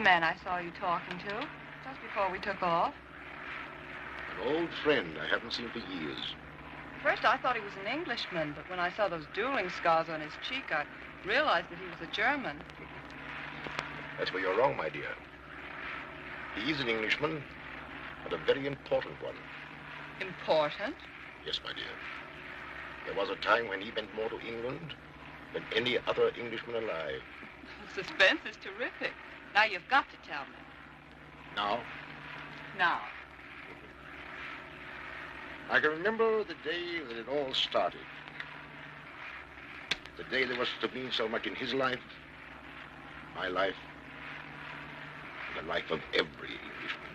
man I saw you talking to just before we took off. An old friend I haven't seen for years. First, I thought he was an Englishman, but when I saw those dueling scars on his cheek, I realized that he was a German. That's where you're wrong, my dear. He is an Englishman, but a very important one. Important? Yes, my dear. There was a time when he meant more to England than any other Englishman alive. Suspense is terrific. Now you've got to tell me. Now? Now. I can remember the day that it all started. The day that was to mean so much in his life, my life, and the life of every Englishman.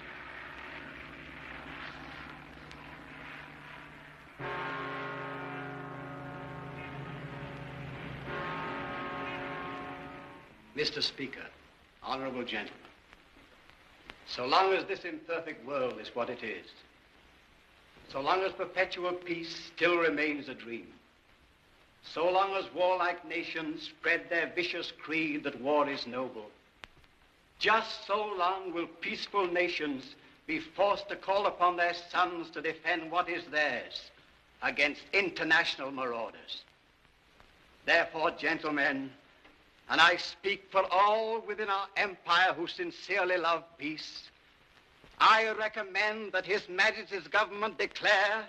Mr. Speaker, honorable gentlemen, so long as this imperfect world is what it is, so long as perpetual peace still remains a dream, so long as warlike nations spread their vicious creed that war is noble, just so long will peaceful nations be forced to call upon their sons to defend what is theirs against international marauders. Therefore, gentlemen, and I speak for all within our empire who sincerely love peace, I recommend that His Majesty's government declare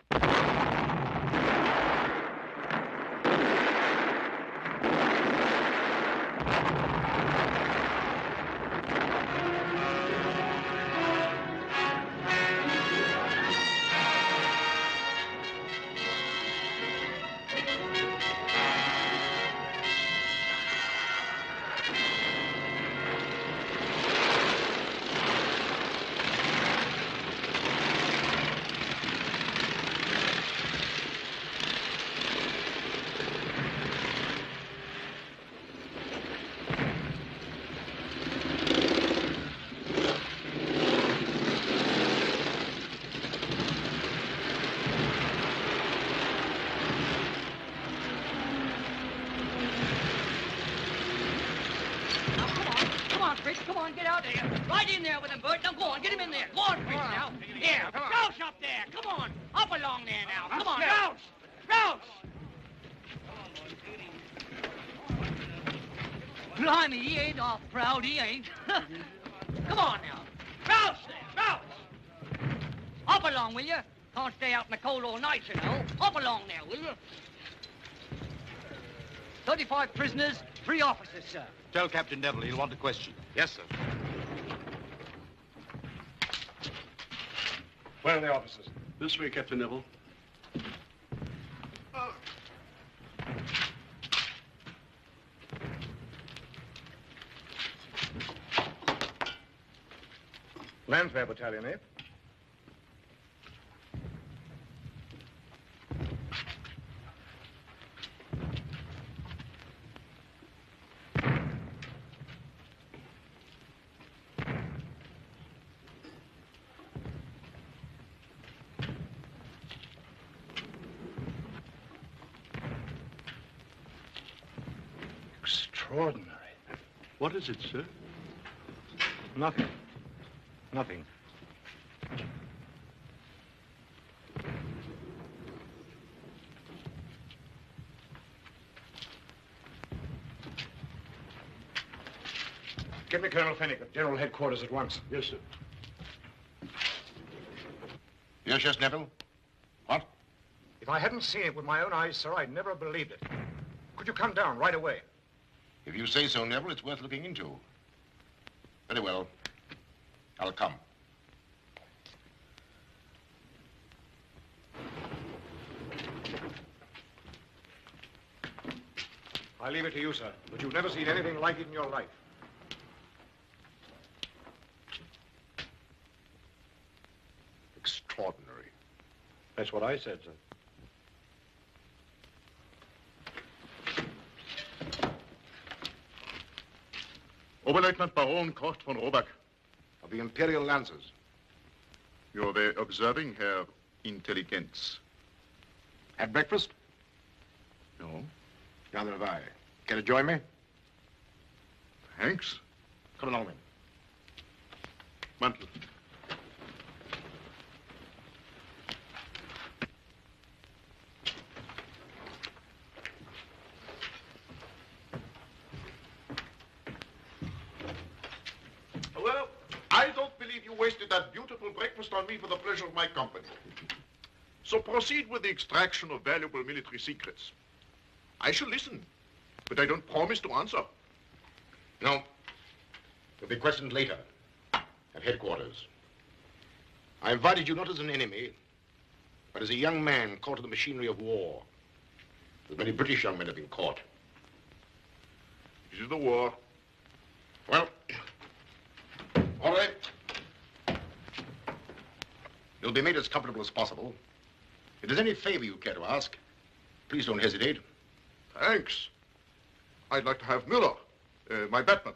Come on, get out there. Right in there with him, Bert. Now, go on, get him in there. Go on, Fritz, now. Yeah, Rouse up there. Come on. Up along there now. Come on, Rouse. Rouse. Blimey, he ain't off proud, he ain't. Come on now. Rouse there, Rouse. Up along, will you? Can't stay out in the cold all night, you know. Up along there, will you? 35 prisoners, 3 officers, sir. Tell Captain Neville he'll want a question. Yes, sir. Where are the officers? This way, Captain Neville. Lanceiro battalion, eh? Extraordinary. What is it, sir? Nothing. Nothing. Get me Colonel Fennick at General Headquarters at once. Yes, sir. Yes, Neville? What? If I hadn't seen it with my own eyes, sir, I'd never have believed it. Could you come down right away? If you say so, Neville, it's worth looking into. Very well. I'll come. I leave it to you, sir, but you've never seen anything like it in your life. Extraordinary. That's what I said, sir. Oberleutnant Baron Kort von Robach. Of the Imperial Lancers. You were observing Herr Intelligenz. Had breakfast? No. Neither have I. Care to join me? Thanks. Come along, then. Mantel. Well, I don't believe you wasted that beautiful breakfast on me for the pleasure of my company. So proceed with the extraction of valuable military secrets. I shall listen, but I don't promise to answer. No. You'll be questioned later at headquarters. I invited you not as an enemy, but as a young man caught in the machinery of war. As many British young men have been caught. This is the war. Well, all right. You'll be made as comfortable as possible. If there's any favor you care to ask, please don't hesitate. Thanks. I'd like to have Muller, my Batman,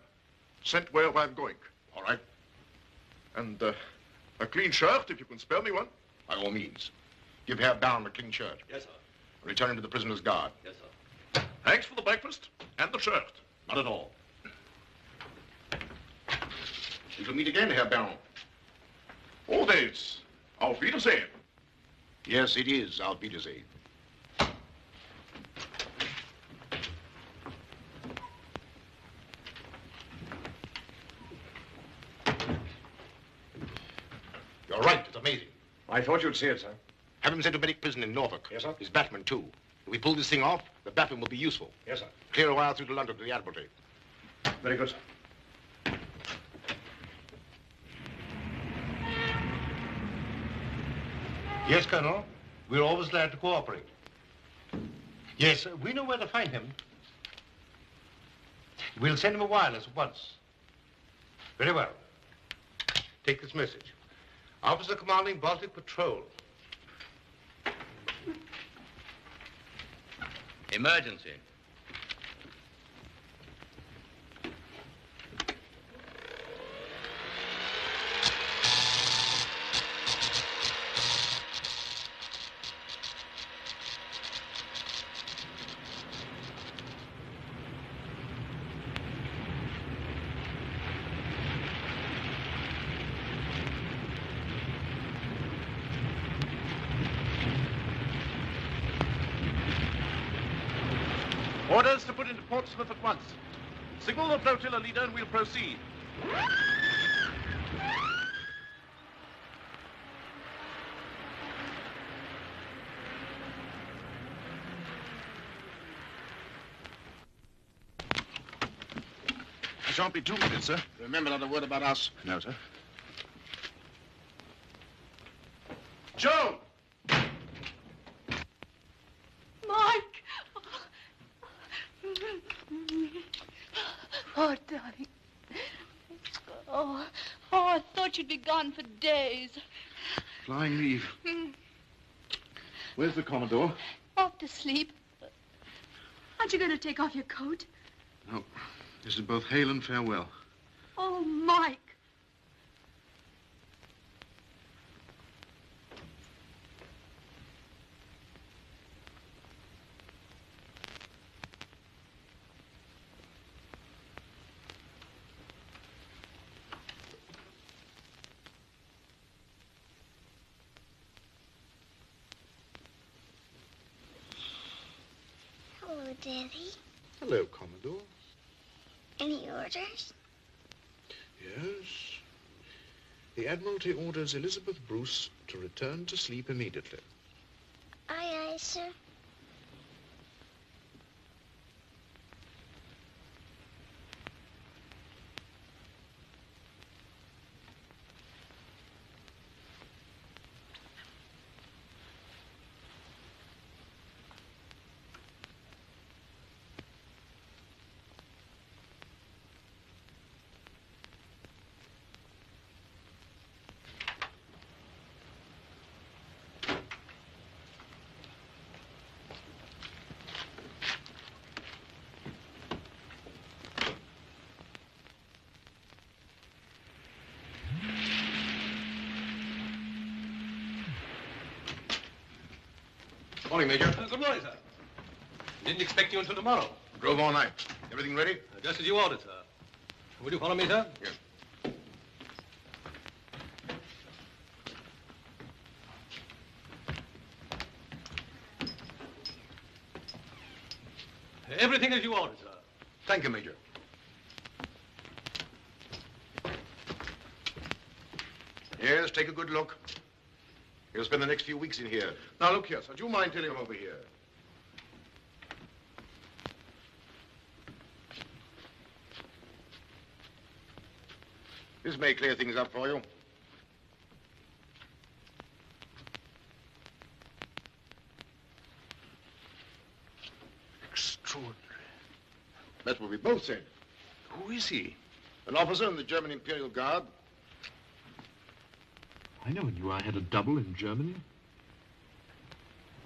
sent where I'm going. All right. And a clean shirt, if you can spare me one. By all means. Give Herr Baron a clean shirt. Yes, sir. Return him to the prisoner's guard. Yes, sir. Thanks for the breakfast and the shirt. Not at all. We shall meet again, Herr Baron. Always. Auf Wiedersehen. Yes, it is. Auf Wiedersehen. You're right. It's amazing. I thought you'd see it, sir. Have him sent to medic prison in Norfolk. Yes, sir. His Batman, too. If we pull this thing off, the Batman will be useful. Yes, sir. Clear a wire through to London to the Admiralty. Very good, sir. Yes, Colonel. We're always glad to cooperate. Yes, we know where to find him. We'll send him a wireless at once. Very well. Take this message. Officer commanding Baltic Patrol. Emergency. Orders to put into Portsmouth at once. Signal the flotilla leader and we'll proceed. I shan't be 2 minutes, sir. Remember not a word about us. No, sir. Joan! Mike! Oh, darling. Oh, I thought you'd be gone for days. Flying leave. Where's the Commodore? Off to sleep. Aren't you going to take off your coat? No. This is both hail and farewell. Oh, Mike. Hello, Daddy. Hello, Commodore. Any orders? Yes. The Admiralty orders Elizabeth Bruce to return to sleep immediately. Aye, aye, sir. Morning, Major. Good morning, sir. Didn't expect you until tomorrow. Drove all night. Everything ready? Just as you ordered, sir. Will you follow me, sir? Yes. Everything as you ordered, sir. Thank you, Major. Yes, take a good look. He'll spend the next few weeks in here. Now, look here, sir. Do you mind telling him over here? This may clear things up for you. Extraordinary. That's what we both said. Who is he? An officer in the German Imperial Guard. I never knew I had a double in Germany.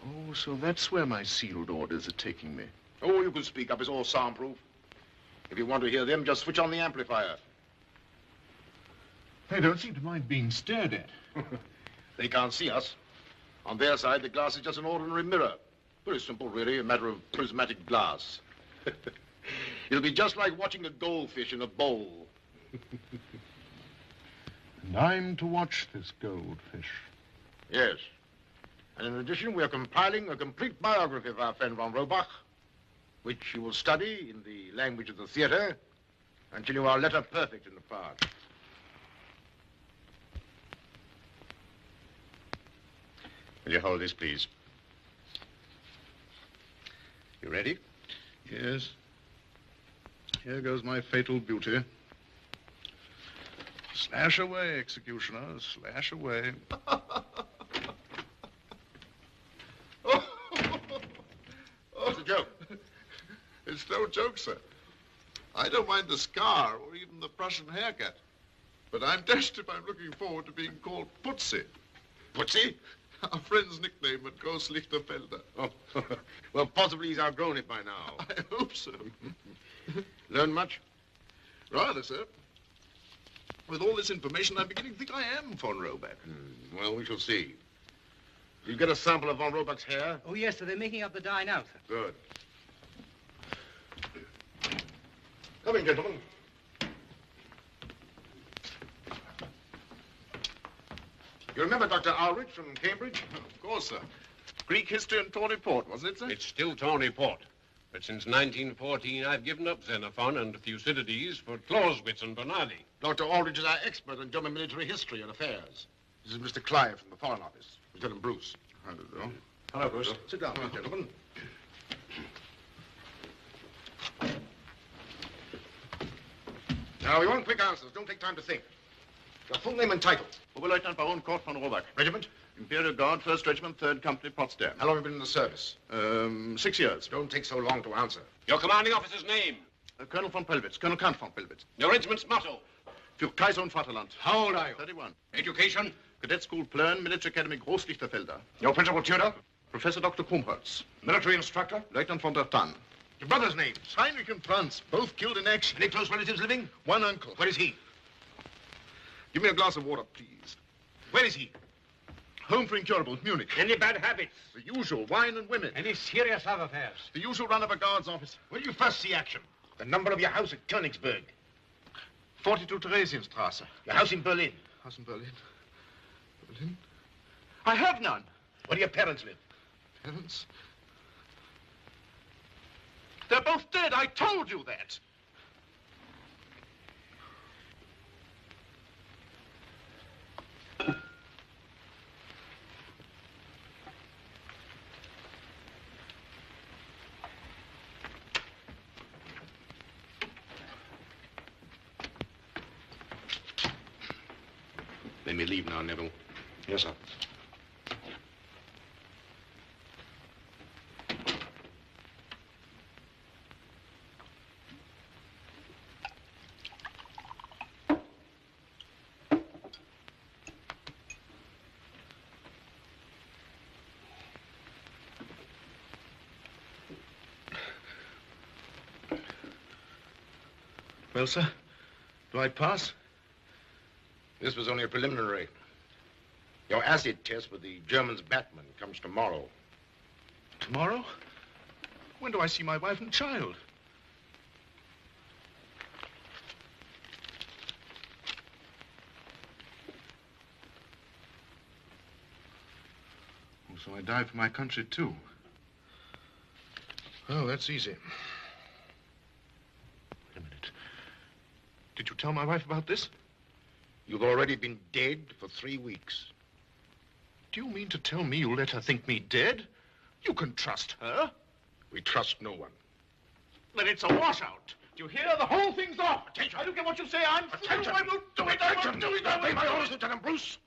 Oh, so that's where my sealed orders are taking me. Oh, you can speak up. It's all soundproof. If you want to hear them, just switch on the amplifier. They don't seem to mind being stared at. They can't see us. On their side, the glass is just an ordinary mirror. Very simple, really, a matter of prismatic glass. It'll be just like watching a goldfish in a bowl. And I'm to watch this goldfish. Yes. And in addition, we are compiling a complete biography of our friend von Robach, which you will study in the language of the theater until you are letter perfect in the part. Will you hold this, please? You ready? Yes. Here goes my fatal beauty. Slash away, executioner, slash away. What's the joke? It's no joke, sir. I don't mind the scar or even the Prussian haircut. But I'm dashed if I'm looking forward to being called Putzi. Putzi? Our friend's nickname at Großlichterfelder. Oh, well, possibly he's outgrown it by now. I hope so. Learn much? Rather, sir. With all this information, I'm beginning to think I am von Robach. Well, we shall see. Did you get a sample of von Robach's hair? Oh, yes, sir. They're making up the dye now, sir. Good. Come in, gentlemen. You remember Dr. Ulrich from Cambridge? Of course, sir. Greek history and Tawny Port, wasn't it, sir? It's still Tawny Port. But since 1914, I've given up Xenophon and Thucydides for Clausewitz and Bernardi. Dr. Aldrich is our expert on German military history and affairs. This is Mr. Clive from the Foreign Office. Lieutenant Bruce. Hello. Hello, Bruce. Sit down, gentlemen. Now, we want quick answers. Don't take time to think. Your full name and title. Oberleutnant Baron Kurt von Robach. Regiment? Imperial Guard, 1st Regiment, 3rd Company, Potsdam. How long have you been in the service? 6 years. Don't take so long to answer. Your commanding officer's name? Colonel von Pellwitz, Colonel Kant von Pellwitz. Your regiment's motto? Für Kaiser und Vaterland. How old are you? 31. Education? Cadet School Plön, Military Academy Großlichterfelder. Your principal tutor? Professor Dr. Kumholz. Military instructor? Lieutenant von der Tann. Your brother's names? Heinrich and Franz, both killed in action. Any close relatives living? One uncle. Where is he? Give me a glass of water, please. Where is he? Home for incurables, Munich. Any bad habits? The usual, wine and women. Any serious love affairs? The usual run of a guard's office. Where did you first see action? The number of your house at Königsberg. 42 Theresienstrasse. Your house in Berlin. House in Berlin. Berlin? I have none. Where do your parents live? Parents? They're both dead. I told you that. Let me leave now, Neville. Yes, sir. Well, sir, do I pass? This was only a preliminary. Your acid test with the German's Batman comes tomorrow. Tomorrow? When do I see my wife and child? Oh, so I die for my country, too. Well, that's easy. tell my wife about this? You've already been dead for 3 weeks. Do you mean to tell me you'll let her think me dead? You can trust her. We trust no one. Then it's a washout. Do you hear? The whole thing's off. Attention. I don't care what you say. I'm Attention. through. I won't do it. I won't do it. Obey my orders, Lieutenant Bruce.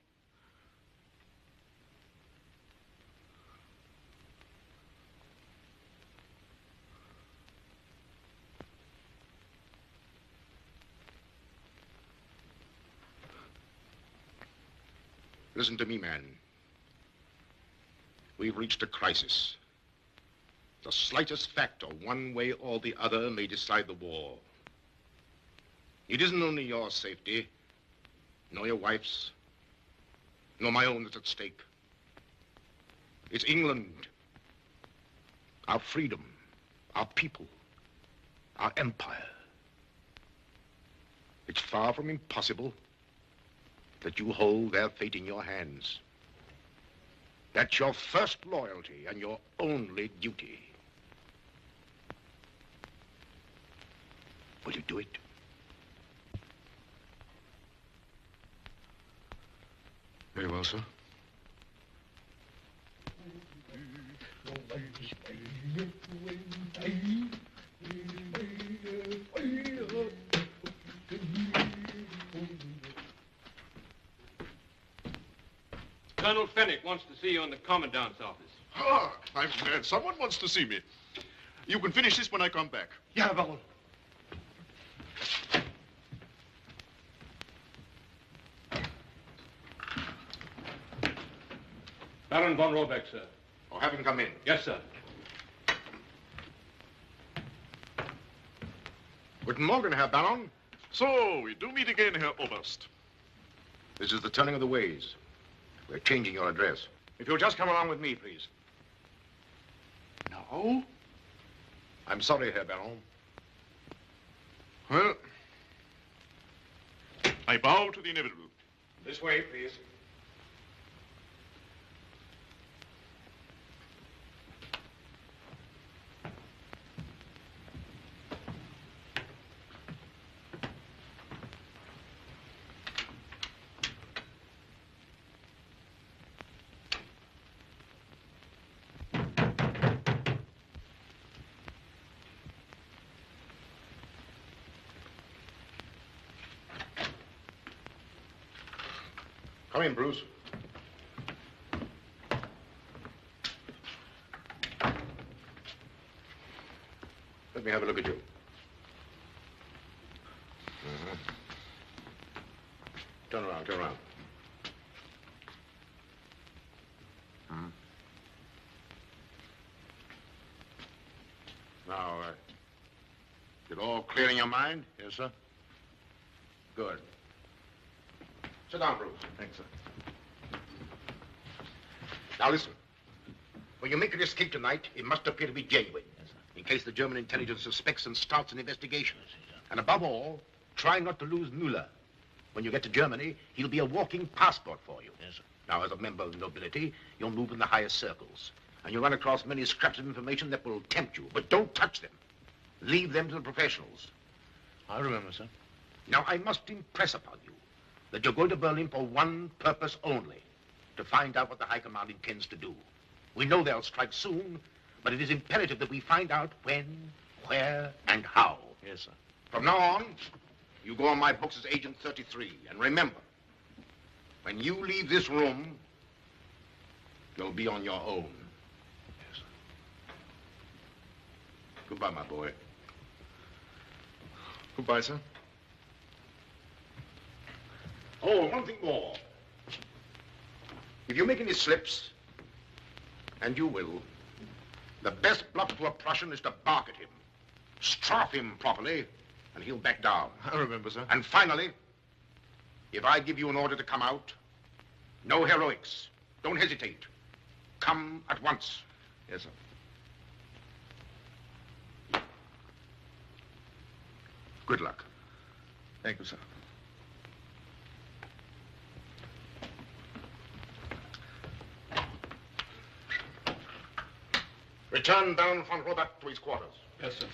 Listen to me, man. We've reached a crisis. The slightest factor, one way or the other, may decide the war. It isn't only your safety, nor your wife's, nor my own that's at stake. It's England, our freedom, our people, our empire. It's far from impossible that you hold their fate in your hands. That's your first loyalty and your only duty. Will you do it? Very well, sir. Colonel Fennick wants to see you in the Commandant's office. Ah, I'm glad someone wants to see me. You can finish this when I come back. Yeah, Baron. Baron von Robeck, sir. Oh, have him come in. Yes, sir. Guten Morgen, Herr Baron. So, we do meet again, Herr Oberst. This is the turning of the ways. We're changing your address. If you'll just come along with me, please. No? I'm sorry, Herr Baron. Well, I bow to the inevitable. This way, please. Come in, Bruce. Let me have a look at you. Turn around, turn around. Now, is it all clear in your mind? Yes, sir. Good. Sit down, Bruce. Thanks, sir. Now, listen. When you make an escape tonight, it must appear to be genuine. Yes, sir. In case the German intelligence suspects and starts an investigation. Yes, sir. And above all, try not to lose Müller. When you get to Germany, he'll be a walking passport for you. Yes, sir. Now, as a member of the nobility, you'll move in the highest circles. And you'll run across many scraps of information that will tempt you. But don't touch them. Leave them to the professionals. I'll remember, sir. Now, I must impress upon you that you're going to Berlin for one purpose only, to find out what the High Command intends to do. We know they'll strike soon, but it is imperative that we find out when, where, and how. Yes, sir. From now on, you go on my books as Agent 33. And remember, when you leave this room, you'll be on your own. Yes, sir. Goodbye, my boy. Goodbye, sir. Oh, one thing more. If you make any slips, and you will, the best bluff to a Prussian is to bark at him. Straf him properly, and he'll back down. I'll remember, sir. And finally, if I give you an order to come out, no heroics. Don't hesitate. Come at once. Yes, sir. Good luck. Thank you, sir. Return Baron von Robeck to his quarters. Yes, sir.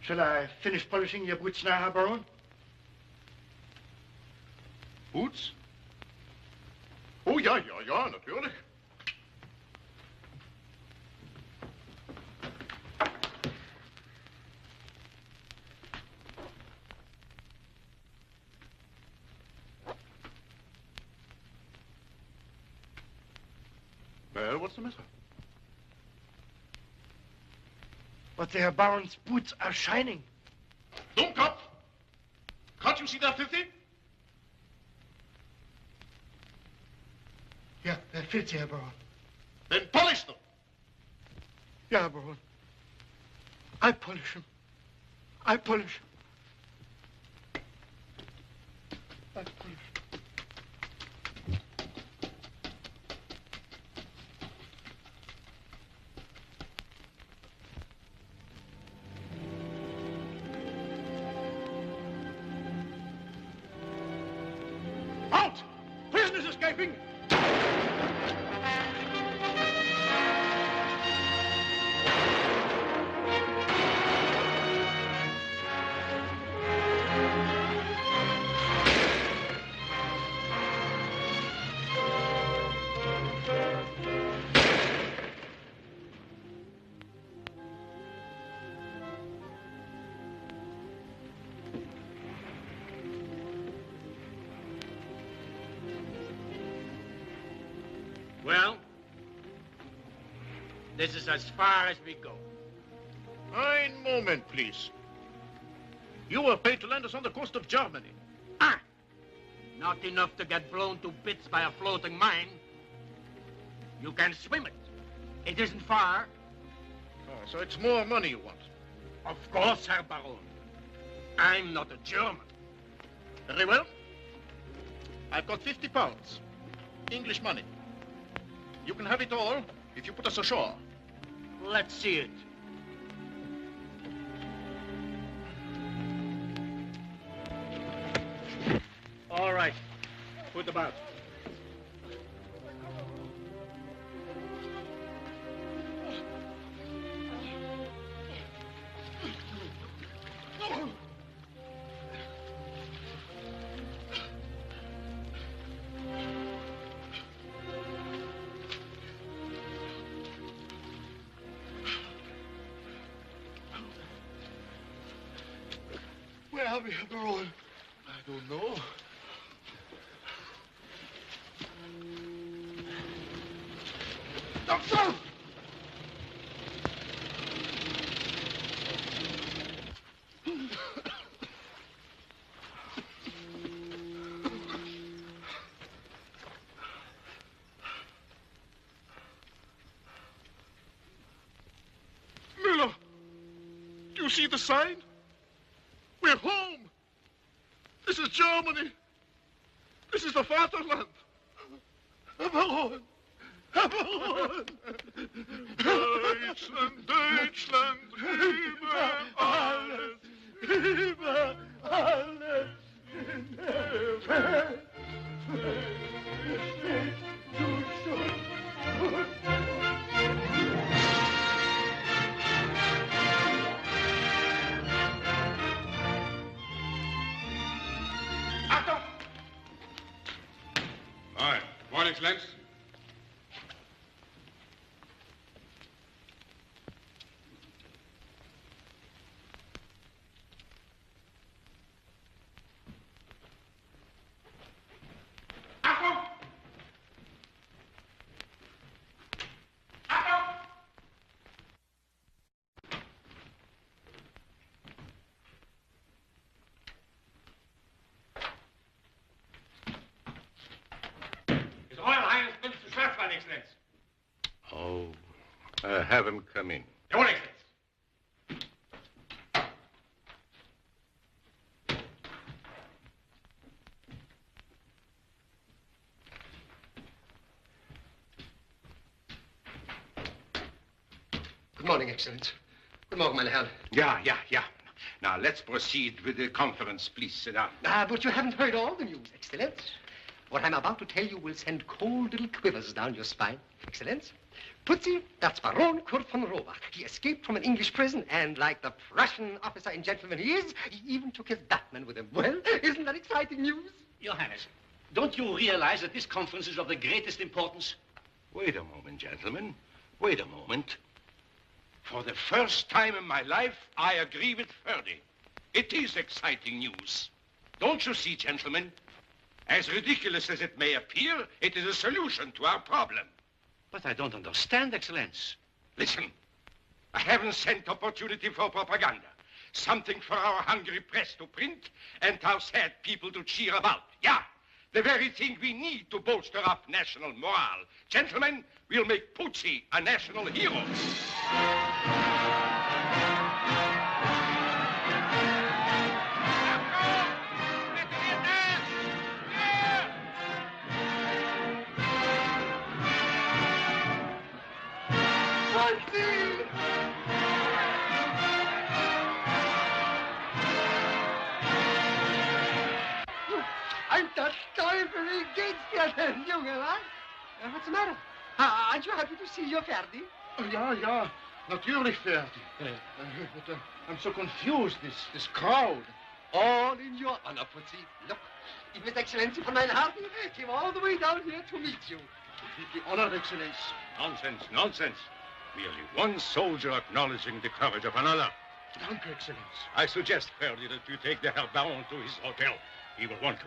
Shall I finish polishing your boots now, Herr Baron? Boots? Oh, ja, natürlich. Well, what's the matter? But the Herr Baron's boots are shining. Dummkopf! Can't you see they're filthy? Yeah, they're filthy, Herr Baron. Then polish them. Yeah, Herr Baron. I polish them. I polish them. I polish them. Out! Prisoners escaping! Well, this is as far as we go. Ein moment, please. You were paid to land us on the coast of Germany. Ah! Not enough to get blown to bits by a floating mine. You can swim it. It isn't far. Oh, so it's more money you want? Of course, Herr Baron. I'm not a German. Very well. I've got 50 pounds. English money. You can have it all if you put us ashore. Let's see it. All right. Put about. Where are we, Herr Baron? I don't know. Doctor! Miller, do you see the sign? We're home. This is Germany. This is the Vaterland. Herr Baron! Herr Baron! Deutschland, Deutschland, über alles. Über alles in der Welt. Du Schutz. Achtung! Hi. Morning, Excellenz. Achtung! Achtung! His Royal Highness Prince to Schwarzwald, Excellenz. Oh, have him come in. Jawohl, Excellenz. Good morning, Excellenz. Guten Morgen, meine Herren. Yeah. Now, let's proceed with the conference. Please sit down. But you haven't heard all the news, Excellenz. What I'm about to tell you will send cold little quivers down your spine. Excellenz. Putzi, that's Baron Kurt von Robach. He escaped from an English prison, and like the Prussian officer and gentleman he is, he even took his Batman with him. Well, isn't that exciting news? Your Highness, don't you realize that this conference is of the greatest importance? Wait a moment, gentlemen. Wait a moment. For the first time in my life, I agree with Ferdy. It is exciting news. Don't you see, gentlemen? As ridiculous as it may appear, it is a solution to our problem. But I don't understand, Excellenz. Listen, I haven't sent opportunity for propaganda. Something for our hungry press to print and our sad people to cheer about. Yeah, the very thing we need to bolster up national morale. Gentlemen, we'll make Puzzi a national hero. I'm der Teufel, wie geht's dir denn, Junge, was? What's the matter? Aren't you happy to see your Ferdi? Oh, ja, natürlich, Ferdi. But I'm so confused, this crowd. All in your honor, Putzi. Look, even His Excellency von mein Hardy came all the way down here to meet you. The honored Excellenz. Nonsense, nonsense. Merely one soldier acknowledging the courage of another. Danke, Excellenz. I suggest, Ferdi, that you take the Herr Baron to his hotel. He will want to.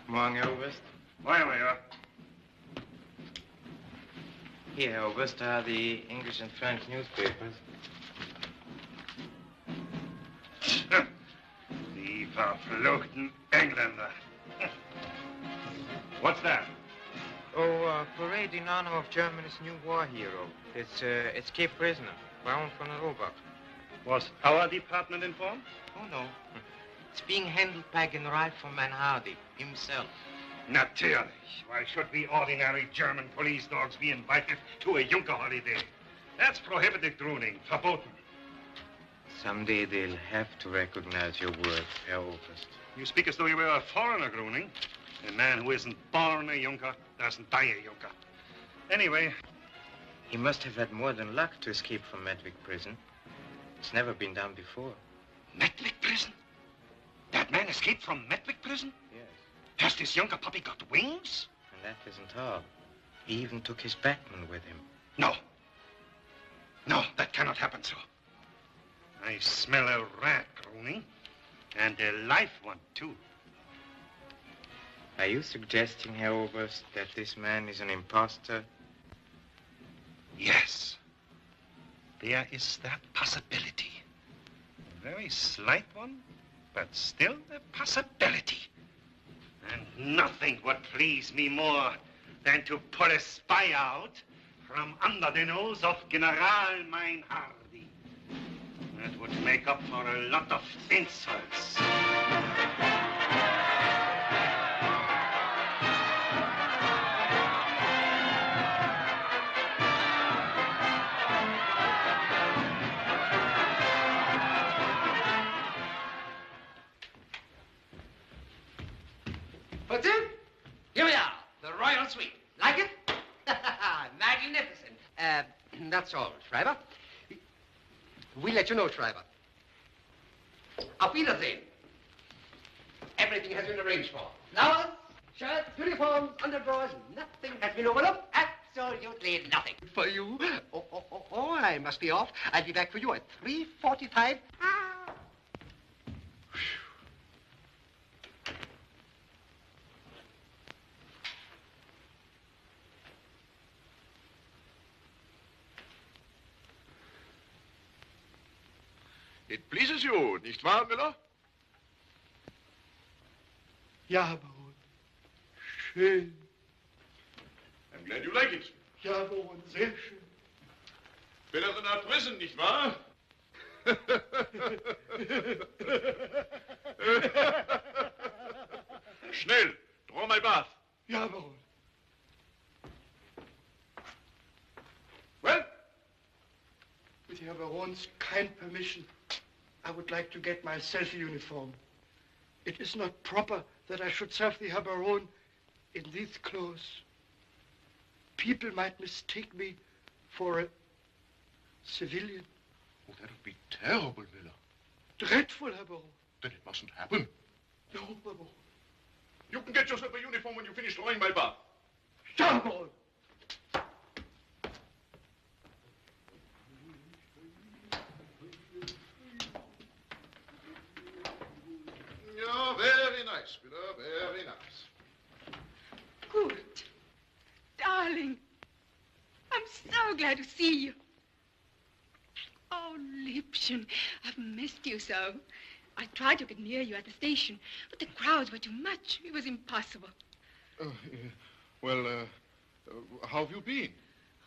Morgen, Herr Oberst. Moin, Major. Here, Herr Oberst, are the English and French newspapers. Die verfluchten Engländer. What's that? Oh, parade in honor of Germany's new war hero. It's escaped prisoner, Baron von Robach. Was our department informed? Oh, no. It's being handled by General von Manhardy himself. Natürlich. Why should we ordinary German police dogs be invited to a Junker holiday? That's prohibited drooning, verboten. Someday they'll have to recognize your work, Herr Oberst. You speak as though you were a foreigner, Groening. A man who isn't born a Junker doesn't die a Junker. Anyway... He must have had more than luck to escape from Medwick prison. It's never been done before. Medwick prison? That man escaped from Medwick prison? Yes. Has this Junker puppy got wings? And that isn't all. He even took his Batman with him. No. No, that cannot happen, sir. I smell a rat, Groening. And a live one, too. Are you suggesting, Herr Oberst, that this man is an imposter? Yes. There is that possibility. A very slight one, but still a possibility. And nothing would please me more than to pull a spy out from under the nose of General Meinhardy. That would make up for a lot of insults. What's it? Here we are, the royal suite. Like it? Magnificent. That's all, Schreiber. We'll let you know, Schreiber. Auf Wiedersehen. Everything has been arranged for. Flowers, shirts, uniforms, underdrawers, nothing has been overlooked. Absolutely nothing. For you? Oh, I must be off. I'll be back for you at 3:45. It pleases you, nicht wahr, Miller? Ja, Baron. Schön. I'm glad you like it. Ja, Baron, sehr schön. Better than our prison, nicht wahr? Schnell, draw my bath. Ja, Baron. Well? With Herr Baron's kind permission, I would like to get myself a uniform. It is not proper that I should serve the Herr Baron in these clothes. People might mistake me for a civilian. Oh, that would be terrible, Miller. Dreadful, Herr Baron. Then it mustn't happen. No, Baron. You can get yourself a uniform when you finish drawing my bath. Ja, Baron. Yeah, very nice, Miller, very nice. Good. Darling. I'm so glad to see you. Oh, Liebchen, I've missed you so. I tried to get near you at the station, but the crowds were too much. It was impossible. How have you been?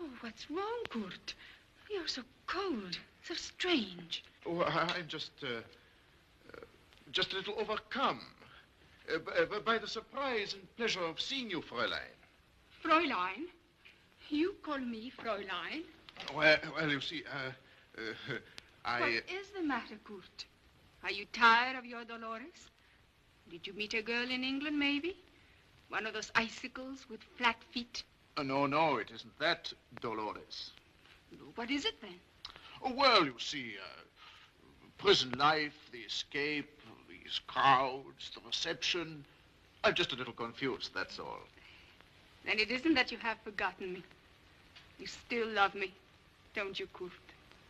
Oh, what's wrong, Kurt? You're so cold, so strange. Oh, I'm just a little overcome by the surprise and pleasure of seeing you, Fräulein. Fräulein? You call me Fräulein? Well, you see, What is the matter, Kurt? Are you tired of your Dolores? Did you meet a girl in England, maybe? One of those icicles with flat feet? No, it isn't that, Dolores. What is it, then? Oh, well, you see, prison life, the escape, these crowds, the reception. I'm just a little confused, that's all. Then it isn't that you have forgotten me. You still love me, don't you, Kurt?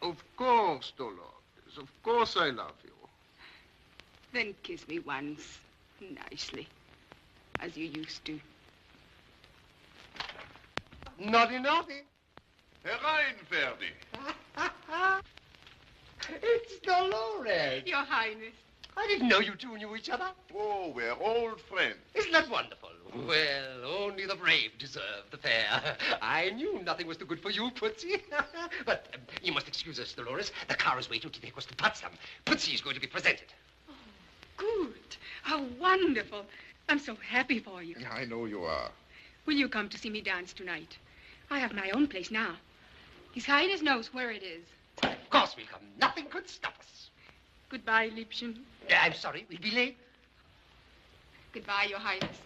Of course, Dolores. Of course I love you. Then kiss me once, nicely, as you used to. Naughty, naughty. Herein, Ferdi. It's Dolores. Your Highness. I didn't know you two knew each other. Oh, we're old friends. Isn't that wonderful? Well, only the brave deserve the fair. I knew nothing was too good for you, Putsy. But you must excuse us, Dolores. The car is waiting to take us to Potsdam. Putsy is going to be presented. Oh, good. How wonderful. I'm so happy for you. I know you are. Will you come to see me dance tonight? I have my own place now. His Highness knows where it is. Of course we'll come. Nothing could stop us. Goodbye, Liebchen. I'm sorry, we'll be late. Goodbye, Your Highness.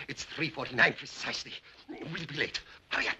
It's 3:49 precisely. We'll be late. Hurry up.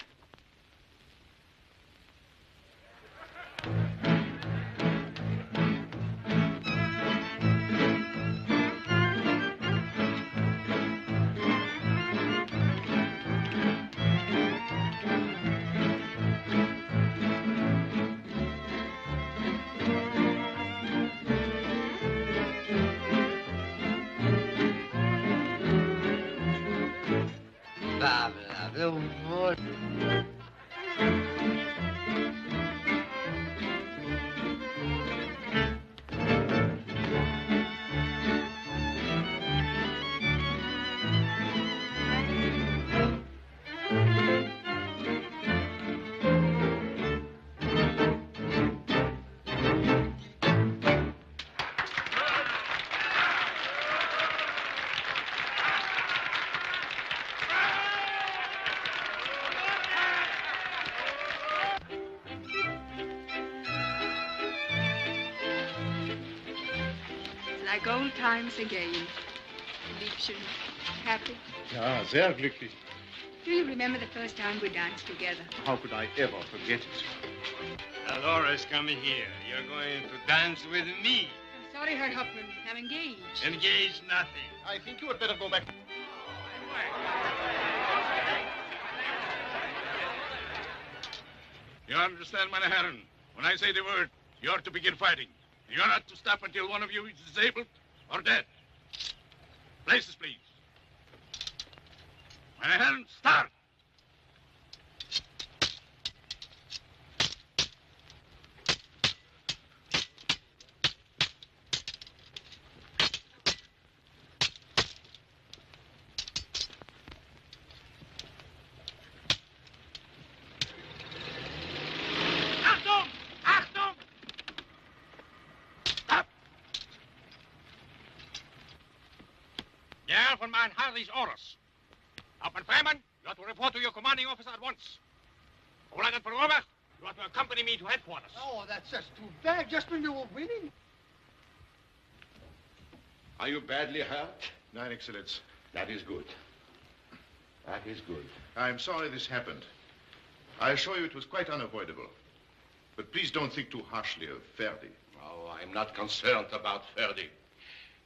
Like old times again. Liebchen, happy? Ja, sehr glücklich. Do you remember the first time we danced together? How could I ever forget it? Dolores, come here. You're going to dance with me. I'm sorry, Herr Hauptmann. I'm engaged. Engaged nothing. I think you had better go back. You understand, meine Herren? When I say the word, you're to begin fighting. You're not to stop until one of you is disabled or dead. Places, please. Meine Herren, start! von mein Harry's orders. Hauptmann Freeman, you have to report to your commanding officer at once. Lieutenant Robert, you have to accompany me to headquarters. Oh, that's just too bad, just when you were winning. Are you badly hurt? Nein, Excellenz. That is good. That is good. I'm sorry this happened. I assure you it was quite unavoidable. But please don't think too harshly of Ferdi. Oh, I'm not concerned about Ferdi.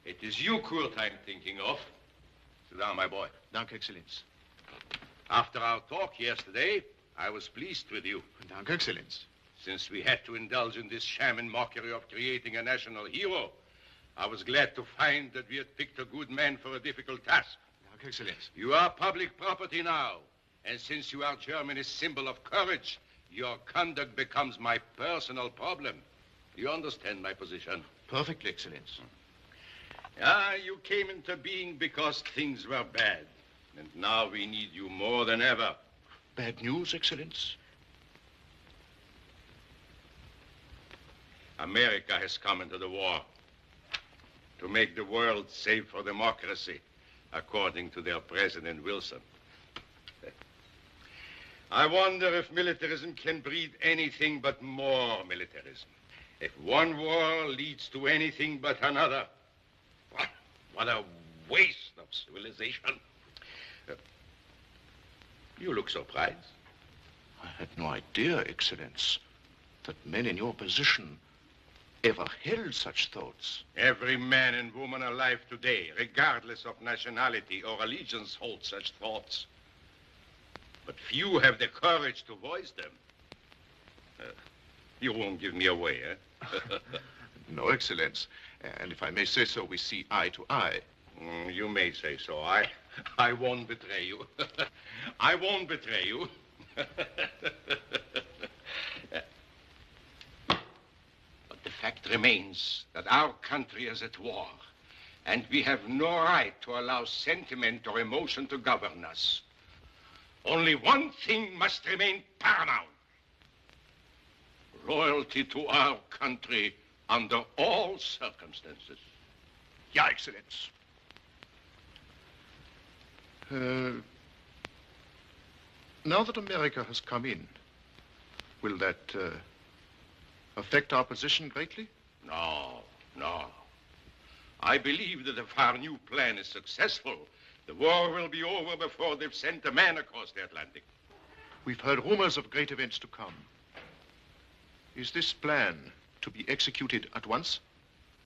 It is you, Kurt, I'm thinking of. Sit down, my boy. Danke, Excellenz. After our talk yesterday, I was pleased with you. Danke, Excellenz. Since we had to indulge in this sham and mockery of creating a national hero, I was glad to find that we had picked a good man for a difficult task. Danke, Excellenz. You are public property now, and since you are Germany's symbol of courage, your conduct becomes my personal problem. You understand my position? Perfectly, Excellenz. Ah, you came into being because things were bad. And now we need you more than ever. Bad news, Excellenz? America has come into the war to make the world safe for democracy, according to their President Wilson. I wonder if militarism can breed anything but more militarism. If one war leads to anything but another, what a waste of civilization. You look surprised. I had no idea, Excellenz, that men in your position ever held such thoughts. Every man and woman alive today, regardless of nationality or allegiance, holds such thoughts. But few have the courage to voice them. You won't give me away, eh? No, Excellenz. And if I may say so, we see eye to eye. You may say so. I won't betray you. I won't betray you. But the fact remains that our country is at war, and we have no right to allow sentiment or emotion to govern us. Only one thing must remain paramount: loyalty to our country under all circumstances. Ja, Excellenz. Now that America has come in, will that affect our position greatly? No, no. I believe that if our new plan is successful, the war will be over before they've sent a man across the Atlantic. We've heard rumors of great events to come. Is this plan to be executed at once?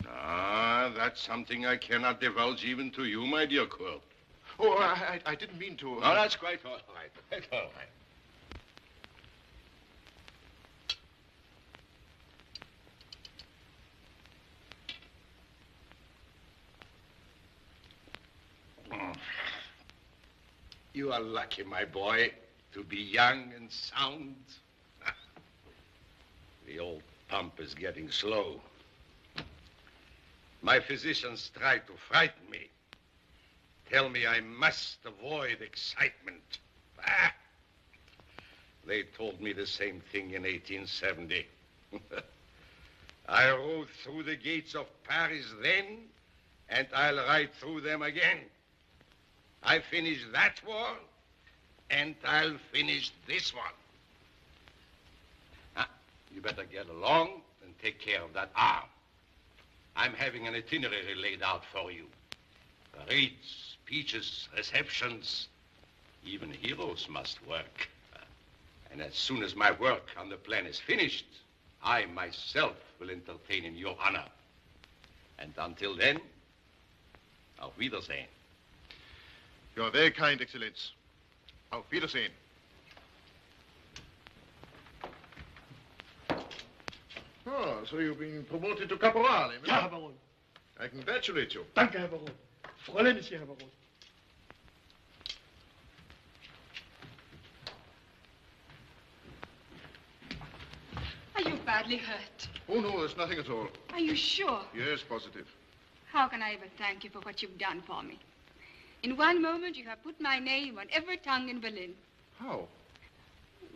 Ah, that's something I cannot divulge even to you, my dear Kurt. Oh, I didn't mean to... No, that's quite all right. That's all right. You are lucky, my boy, to be young and sound. The old pump is getting slow. My physicians try to frighten me. Tell me I must avoid excitement. Ah! They told me the same thing in 1870. I rode through the gates of Paris then, and I'll ride through them again. I finished that war, and I'll finish this one. Ah, you better get along and take care of that arm. I'm having an itinerary laid out for you. Parades, speeches, receptions. Even heroes must work. And as soon as my work on the plan is finished, I myself will entertain in your honor. And until then, auf Wiedersehen. You are very kind, Excellenz. Auf Wiedersehen. Oh, so you've been promoted to Caporal, eh? Ja, Herr Baron. I congratulate you. Danke, Herr Baron. Freue mich sehr, Herr Baron. Are you badly hurt? Oh, no, there's nothing at all. Are you sure? Yes, positive. How can I ever thank you for what you've done for me? In one moment, you have put my name on every tongue in Berlin. How?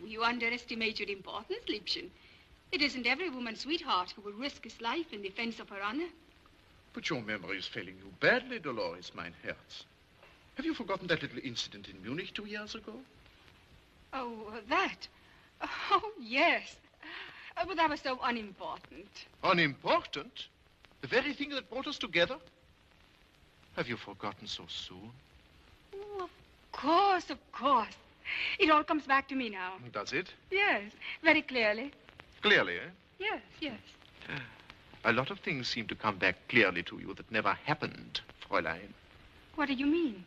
You underestimate your importance, Liebchen. It isn't every woman's sweetheart who will risk his life in defense of her honor. But your memory is failing you badly, Dolores, mein Herz. Have you forgotten that little incident in Munich 2 years ago? Oh, that? Oh, yes. But that was so unimportant. Unimportant? The very thing that brought us together? Have you forgotten so soon? Oh, of course, of course. It all comes back to me now. Does it? Yes, very clearly. Clearly, eh? Yes, yes. A lot of things seem to come back clearly to you that never happened, Fräulein. What do you mean?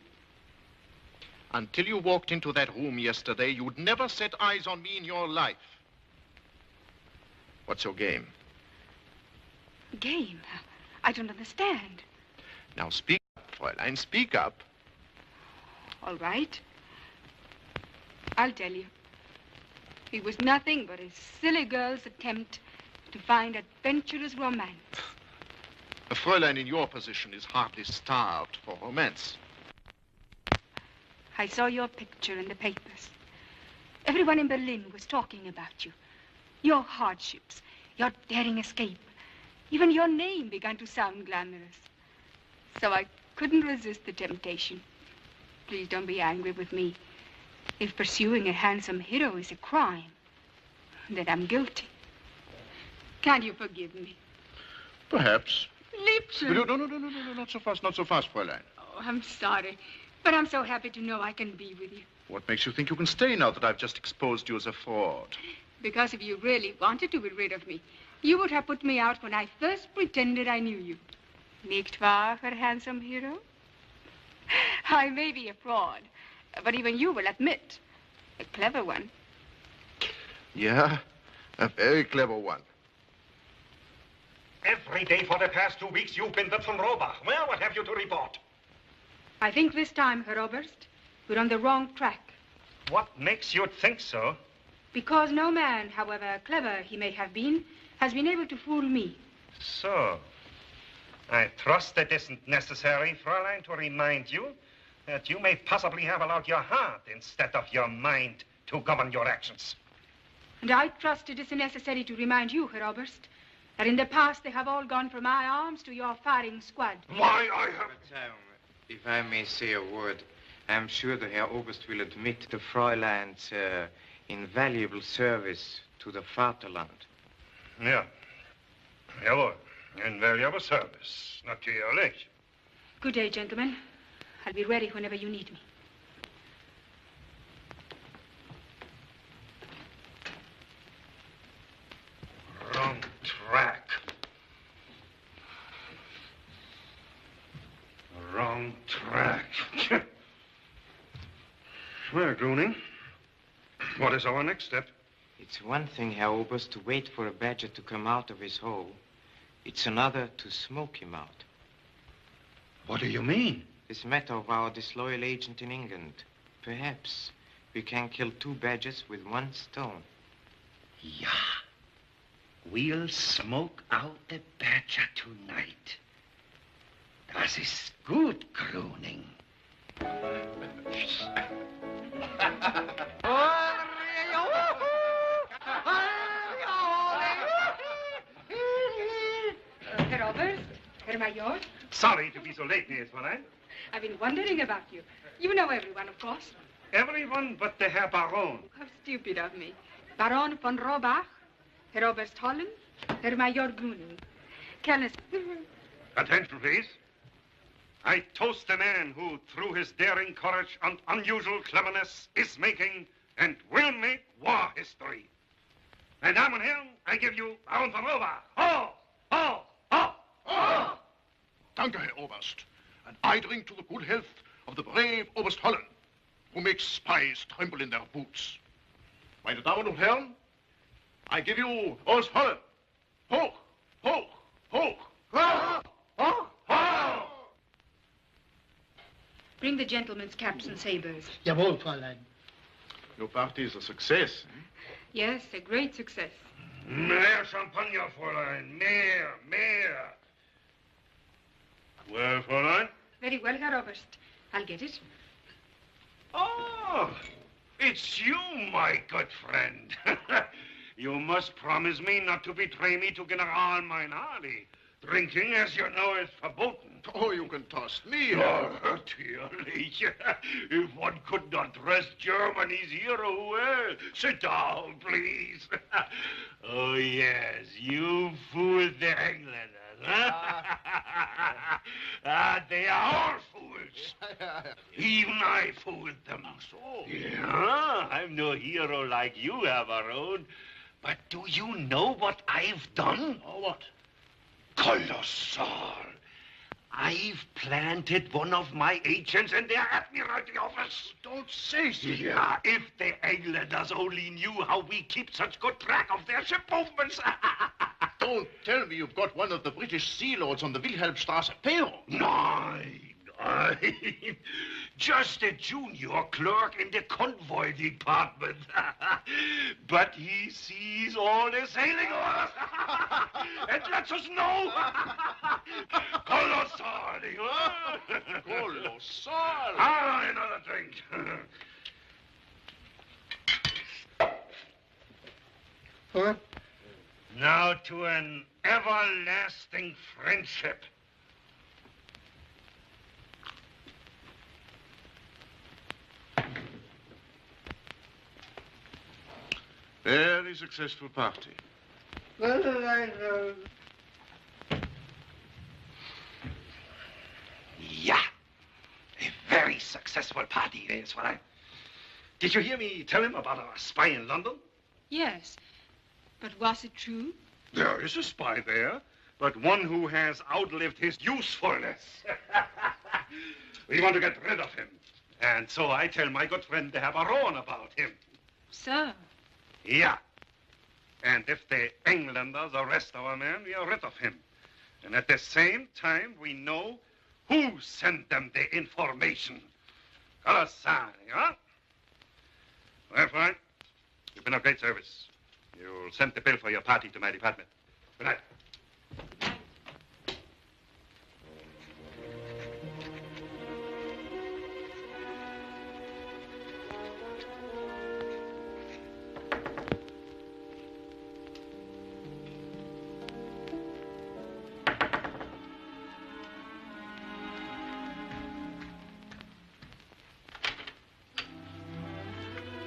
Until you walked into that room yesterday, you'd never set eyes on me in your life. What's your game? Game? I don't understand. Now speak up, Fräulein, speak up. All right. I'll tell you. It was nothing but a silly girl's attempt to find adventurous romance. A Fräulein in your position is hardly starved for romance. I saw your picture in the papers. Everyone in Berlin was talking about you. Your hardships, your daring escape. Even your name began to sound glamorous. So I couldn't resist the temptation. Please don't be angry with me. If pursuing a handsome hero is a crime, then I'm guilty. Can't you forgive me? Perhaps. Liebchen. No, not so fast, Fräulein. Oh, I'm sorry. But I'm so happy to know I can be with you. What makes you think you can stay now that I've just exposed you as a fraud? Because if you really wanted to be rid of me, you would have put me out when I first pretended I knew you. Nicht wahr, Herr handsome hero? I may be a fraud, but even you will admit, a clever one. Yeah, a very clever one. Every day for the past 2 weeks, you've been with von Robach. Well, what have you to report? I think this time, Herr Oberst, we're on the wrong track. What makes you think so? Because no man, however clever he may have been, has been able to fool me. So, I trust it isn't necessary, Fräulein, to remind you that you may possibly have allowed your heart instead of your mind to govern your actions. And I trust it isn't necessary to remind you, Herr Oberst, that in the past they have all gone from my arms to your firing squad. Why, I have... But, if I may say a word, I'm sure the Herr Oberst will admit the Fräulein's invaluable service to the Vaterland. Yeah. Jawohl. Invaluable service. Natürlich. Good day, gentlemen. I'll be ready whenever you need me. Wrong track. Wrong track. Well, Groening, what is our next step? It's one thing, Herr Oberst, to wait for a badger to come out of his hole. It's another to smoke him out. What do you mean? This matter of our disloyal agent in England. Perhaps we can kill 2 badgers with 1 stone. Yeah. We'll smoke out the badger tonight. Das ist gut, Groening. Herr Oberst, Herr Major. Sorry to be so late, Miss Fräulein. I've been wondering about you. You know everyone, of course. Everyone but the Herr Baron. How stupid of me. Baron von Robach, Herr Oberst Holland, Herr Major Gruning. Careless. Attention, please. I toast the man who, through his daring courage and unusual cleverness, is making and will make war history. Meine Damen und Herren, I give you Baron von Robach. Ho! Ho! Ho! Ho! Danke, Herr Oberst. And I drink to the good health of the brave Oberst Holland, who makes spies tremble in their boots. Meine Damen und Herren, I give you Oberst Holland. Hoch! Hoch! Hoch! Hoch! Hoch! Hoch! Bring the gentlemen's caps and sabers. Jawohl, Fräulein. Your party is a success. Yes, a great success. Mehr Champagner, Fräulein. Mehr. Well, Fräulein? Very well, Herr Oberst. I'll get it. Oh, it's you, my good friend. You must promise me not to betray me to General Mainardi. Drinking, as you know, is verboten. Oh, you can trust me. Oh, natürlich. If one could not trust Germany's hero, well, sit down, please. Oh, yes, you fooled the Englanders, huh? They are all fools. Even I fooled them. So? Yeah, I'm no hero like you, Haberone. But do you know what I've done? Oh, what? Colossal. I've planted one of my agents in their Admiralty office. Don't say so. Yeah, if the Englanders only knew how we keep such good track of their ship movements. Don't tell me you've got one of the British sea lords on the Wilhelmstrasse payroll. Nein. Just a junior clerk in the convoy department. But he sees all the sailing orders and lets us know. Colossal. Colossal. Ah, another drink. What? Now to an everlasting friendship. Very successful party. Well, Yeah, a very successful party, is what I... Did you hear me tell him about our spy in London? Yes. But was it true? There is a spy there, but one who has outlived his usefulness. We want to get rid of him. And so I tell my good friend the Haberone about him. So? Yeah. And if the Englanders arrest our man, we are rid of him. And at the same time, we know who sent them the information. Colossal, huh? Well, fine. You've been of great service. You'll send the bill for your party to my department. Good night.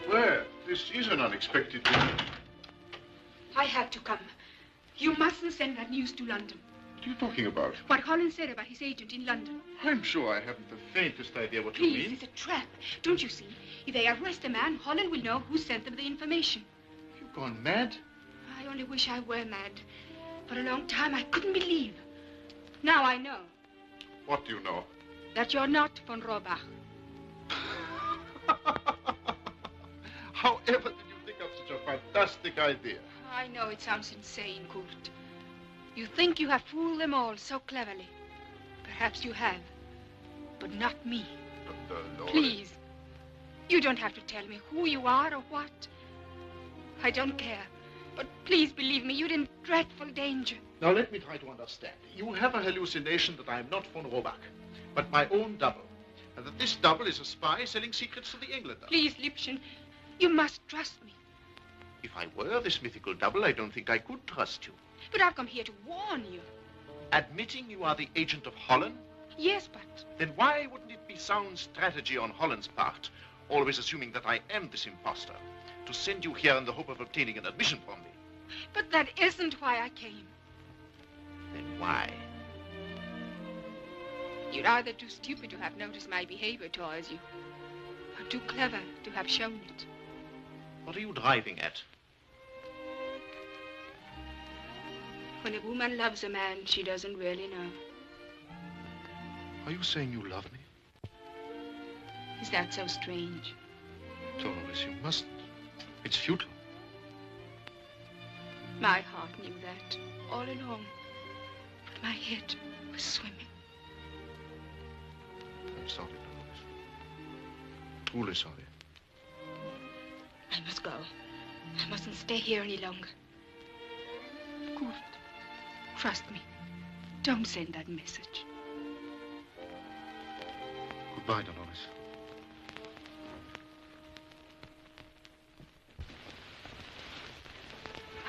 Well, this is an unexpected visit. I had to come. You mustn't send that news to London. What are you talking about? What Holland said about his agent in London. I'm sure I haven't the faintest idea what you Please, mean. it's a trap. Don't you see? If they arrest a man, Holland will know who sent them the information. You've gone mad? I only wish I were mad. For a long time, I couldn't believe. Now I know What do you know? that you're not von Rohrbach. However did you think of such a fantastic idea? I know it sounds insane, Kurt. You think you have fooled them all so cleverly. Perhaps you have, but not me. But, Dolores... Please, you don't have to tell me who you are or what. I don't care. But please believe me, you're in dreadful danger. Now, let me try to understand. You have a hallucination that I am not von Rohrbach, but my own double. And that this double is a spy selling secrets to the Englander. Please, Liebchen, you must trust me. If I were this mythical double, I don't think I could trust you. But I've come here to warn you. Admitting you are the agent of Holland? Yes, but... Then why wouldn't it be sound strategy on Holland's part, always assuming that I am this imposter, to send you here in the hope of obtaining an admission from me? But that isn't why I came. Then why? You're either too stupid to have noticed my behavior towards you, or too clever to have shown it. What are you driving at? When a woman loves a man she doesn't really know. Are you saying you love me? Is that so strange? Dolores, you mustn't. It's futile. My heart knew that all along, but my head was swimming. I'm sorry, Dolores. Truly sorry. I must go. I mustn't stay here any longer. Kurt, trust me. Don't send that message. Goodbye, Dolores.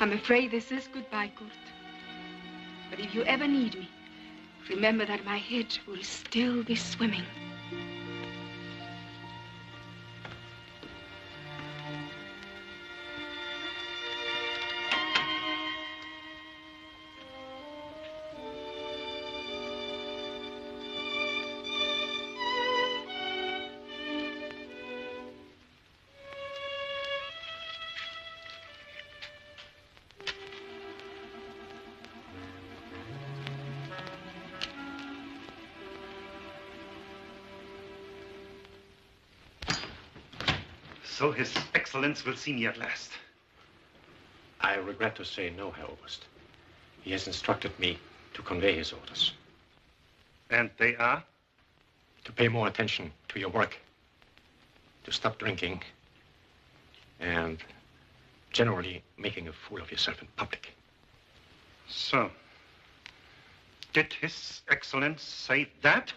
I'm afraid this is goodbye, Kurt. But if you ever need me, remember that my head will still be swimming. So His Excellence will see me at last. I regret to say no, Herr Oberst. He has instructed me to convey his orders. And they are? To pay more attention to your work, to stop drinking, and generally making a fool of yourself in public. So, did His Excellence say that?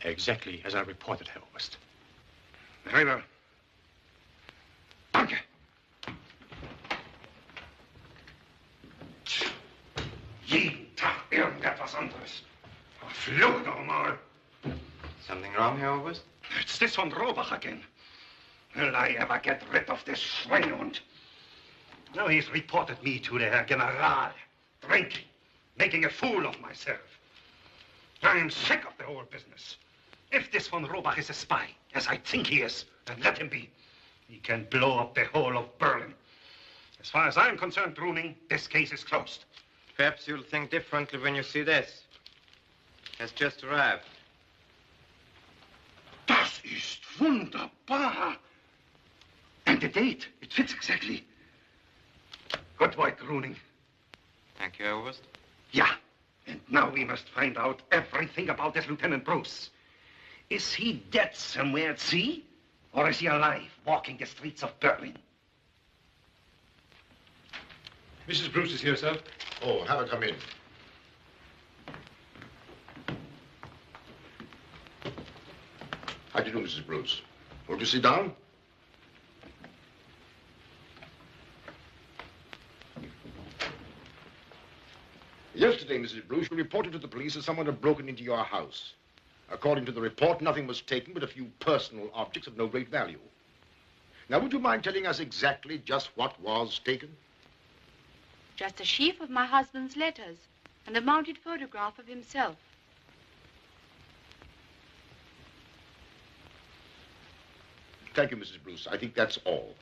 Exactly as I reported, Herr Oberst. Very well. Danke. Jeden Tag irgendetwas anderes. Verflucht doch mal. Something wrong, Herr Oberst? It's this von Robach again. Will I ever get rid of this Schweinehund? Now he's reported me to the Herr General. Drinking. Making a fool of myself. I am sick of the whole business. If this von Robach is a spy, as I think he is, then let him be. He can blow up the whole of Berlin. As far as I'm concerned, Bruning, this case is closed. Perhaps you'll think differently when you see this. Has just arrived. Das ist wunderbar. And the date, it fits exactly. Good work, Bruning. Thank you, Herr Oberst. Yeah, and now we must find out everything about this Lieutenant Bruce. Is he dead somewhere at sea? Or is he alive, walking the streets of Berlin? Mrs. Bruce is here, sir. Oh, have her come in. How do you do, Mrs. Bruce? Won't you sit down? Yesterday, Mrs. Bruce, you reported to the police that someone had broken into your house. According to the report, nothing was taken but a few personal objects of no great value. Now, would you mind telling us exactly just what was taken? Just a sheaf of my husband's letters and a mounted photograph of himself. Thank you, Mrs. Bruce. I think that's all.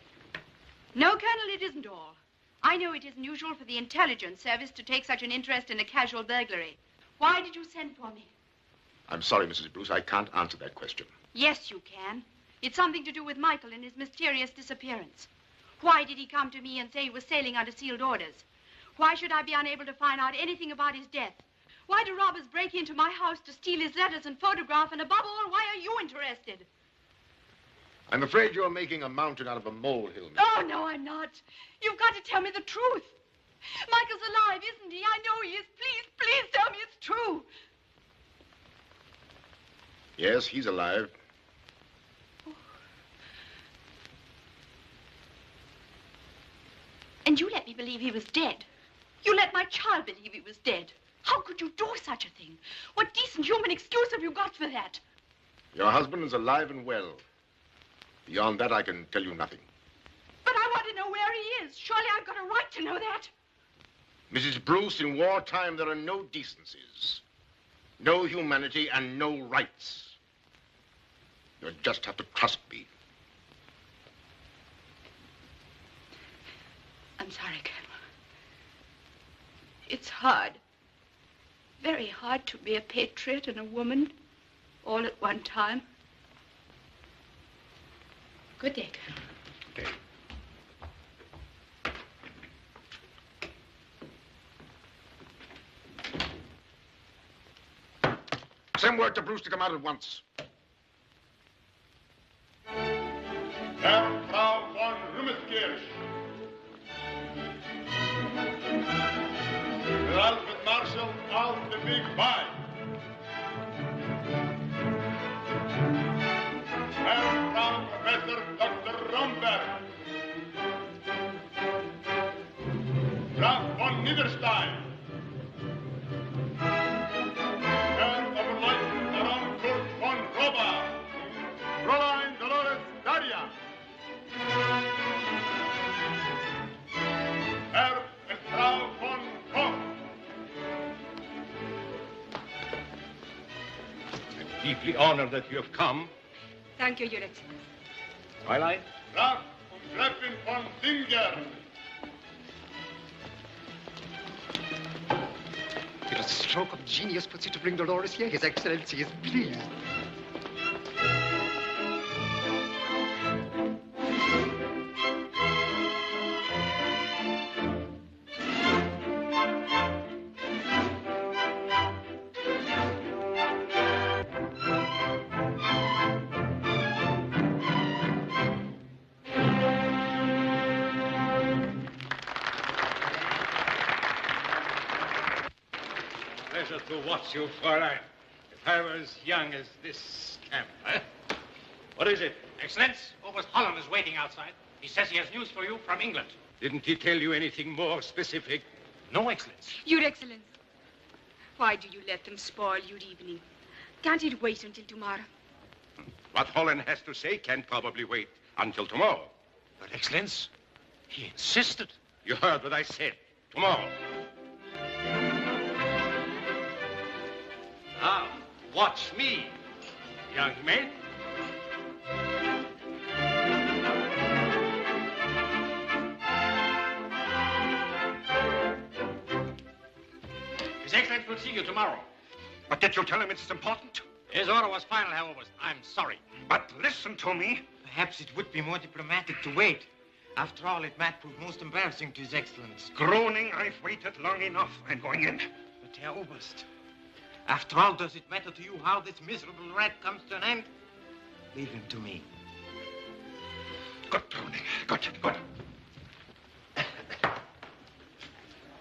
No, Colonel, it isn't all. I know it isn't usual for the intelligence service to take such an interest in a casual burglary. Why did you send for me? I'm sorry, Mrs. Bruce. I can't answer that question. Yes, you can. It's something to do with Michael and his mysterious disappearance. Why did he come to me and say he was sailing under sealed orders? Why should I be unable to find out anything about his death? Why do robbers break into my house to steal his letters and photograph? And above all, why are you interested? I'm afraid you're making a mountain out of a molehill, Miss. Oh, no, I'm not. You've got to tell me the truth. Michael's alive, isn't he? I know he is. Please, please tell me it's true. Yes, he's alive. And you let me believe he was dead. You let my child believe he was dead. How could you do such a thing? What decent human excuse have you got for that? Your husband is alive and well. Beyond that, I can tell you nothing. But I want to know where he is. Surely I've got a right to know that. Mrs. Bruce, in wartime, there are no decencies, no humanity, and no rights. You'll just have to trust me. I'm sorry, Colonel. It's hard. Very hard to be a patriot and a woman all at one time. Good day, Colonel. Okay. Send word to Bruce to come out at once. Herr Frau von Rümmeskirch. Ralph Marshal of the Big Five. Herr Frau Professor Dr. Romberg. Graf von Niederstein. deeply honored that you have come. Thank you, Your Excellency. Fräulein? Graf und Gräfin von Singer. It was a stroke of genius puts you to bring Dolores here. His Excellency is pleased. Pleasure to watch you, Fräulein. If I were as young as this camp, eh? What is it? Excellence, Oberst Holland is waiting outside. He says he has news for you from England. Didn't he tell you anything more specific? No, Excellence. Your Excellency, why do you let them spoil your evening? Can't it wait until tomorrow? What Holland has to say can probably wait until tomorrow. But, Excellence, he insisted. You heard what I said. Tomorrow. Now, watch me, young man. His Excellency will see you tomorrow. But did you tell him it's important? His order was final, Herr Oberst. I'm sorry. But listen to me. Perhaps it would be more diplomatic to wait. After all, it might prove most embarrassing to His Excellency. Groaning, I've waited long enough. I'm going in. But, Herr Oberst, after all, does it matter to you how this miserable rat comes to an end? Leave him to me. Good, Groaning. Good, good.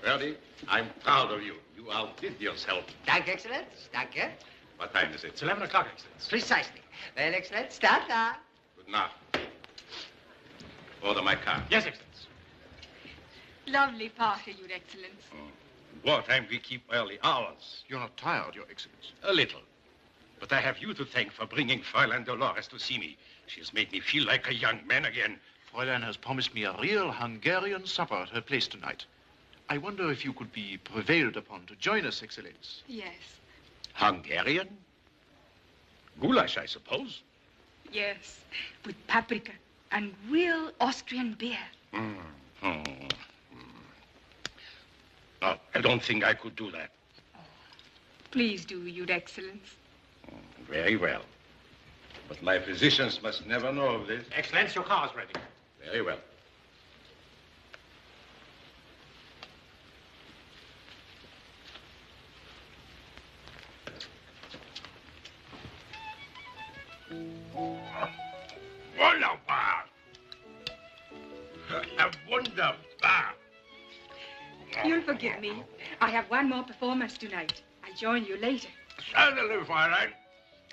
Verdi, I'm proud of you. You outdid yourself. Danke, Excellenz. Danke. What time is it? It's 11 o'clock, Excellence. Precisely. Well, Excellenz, start. Good night. Order my car. Yes, Excellence. Lovely party, Your Excellency. Wartime we keep early hours. You're not tired, Your Excellency. A little. But I have you to thank for bringing Fräulein Dolores to see me. She has made me feel like a young man again. Fräulein has promised me a real Hungarian supper at her place tonight. I wonder if you could be prevailed upon to join us, Excellenz. Yes. Hungarian? Goulash, I suppose. Yes, with paprika and real Austrian beer. No, I don't think I could do that. Please do, Your Excellency. Very well. But my physicians must never know of this. Excellence, your car is ready. Very well. Wunderbar! Wunderbar! You'll forgive me. I have one more performance tonight. I'll join you later. Certainly, Fräulein.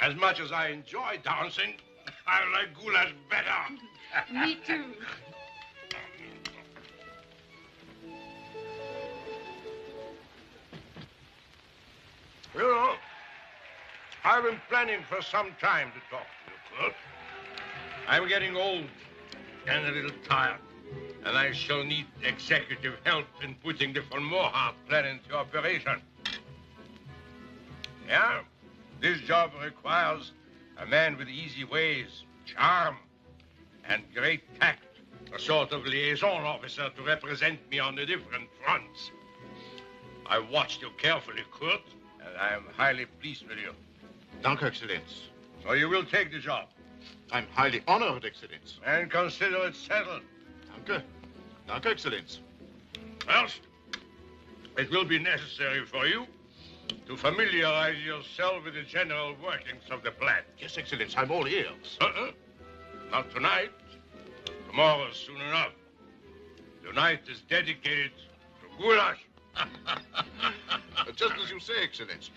As much as I enjoy dancing, I like goulash better. Me too. You know, I've been planning for some time to talk to you, Kurt. I'm getting old and a little tired, and I shall need executive help in putting the von Mohart plan into operation. Yeah, this job requires a man with easy ways, charm, and great tact, a sort of liaison officer to represent me on the different fronts. I watched you carefully, Kurt, and I am highly pleased with you. Danke, Excellenz. So you will take the job? I'm highly honored, Excellenz. And consider it settled. Danke. Danke, Excellenz. First, it will be necessary for you to familiarize yourself with the general workings of the plan. Yes, Excellenz, I'm all ears. Not tonight. Tomorrow, soon enough. Tonight is dedicated to goulash. Just as you say, Excellenz.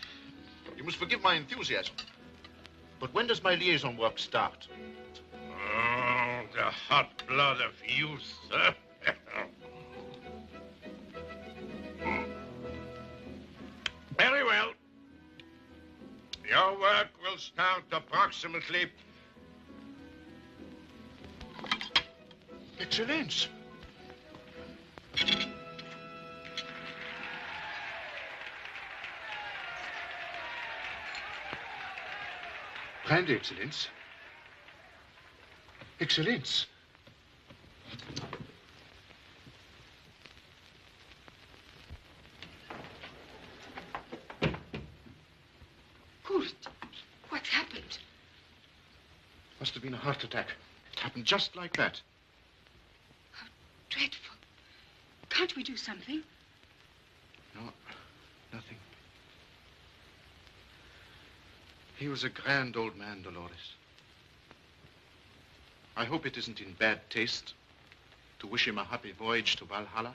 You must forgive my enthusiasm. But when does my liaison work start? Oh, the hot blood of youth, huh? Very well. Your work will start approximately... Excellenz. Kindly, Excellenz. Excellenz. Kurt, what's happened? Must have been a heart attack. It happened just like that. Dreadful. Can't we do something? No, nothing. He was a grand old man, Dolores. I hope it isn't in bad taste to wish him a happy voyage to Valhalla.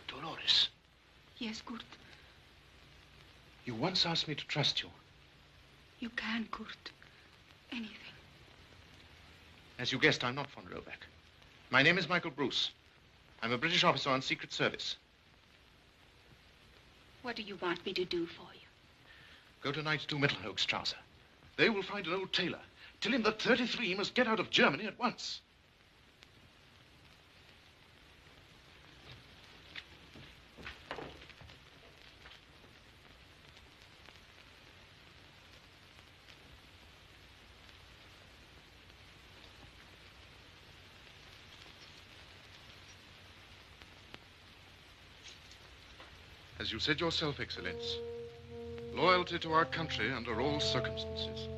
Dolores, Yes, Kurt. you once asked me to trust you. You can, Kurt. Anything. As you guessed, I'm not von Roebeck. My name is Michael Bruce. I'm a British officer on Secret Service. What do you want me to do for you? Go tonight to Mittelhochstrasse. They will find an old tailor. Tell him that 33 must get out of Germany at once. As you said yourself, Excellenz, loyalty to our country under all circumstances.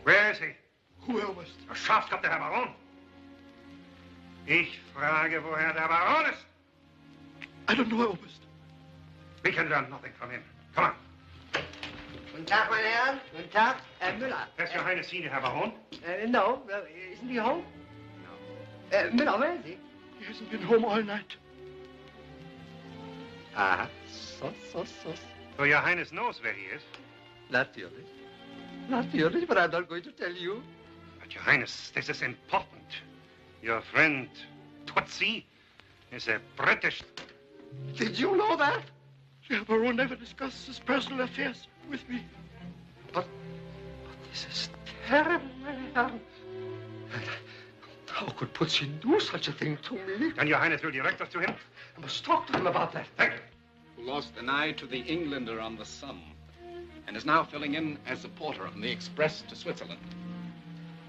Where is he? Who, Oberst? Der Schafskopf, der Herr Baron. Ich frage, woher der Baron ist. I don't know, Oberst. We can learn nothing from him. Come on. Guten Tag, meine Herren. Guten Tag, Müller. Has your Highness seen Herr Baron? No, isn't he home? No. Müller, where is he? He hasn't been home all night. Ah, so. So your Highness knows where he is? Natürlich. Natürlich, but I'm not going to tell you. But your Highness, this is important. Your friend, Tootsie, is a British... Did you know that? The Baron never discusses his personal affairs with me. But this is terrible, meine Herren. How could Tootsie do such a thing to me? Then your Highness will direct us to him? I must talk to him about that. Thank you. Who lost an eye to the Englander on the Somme and is now filling in as a porter on the express to Switzerland.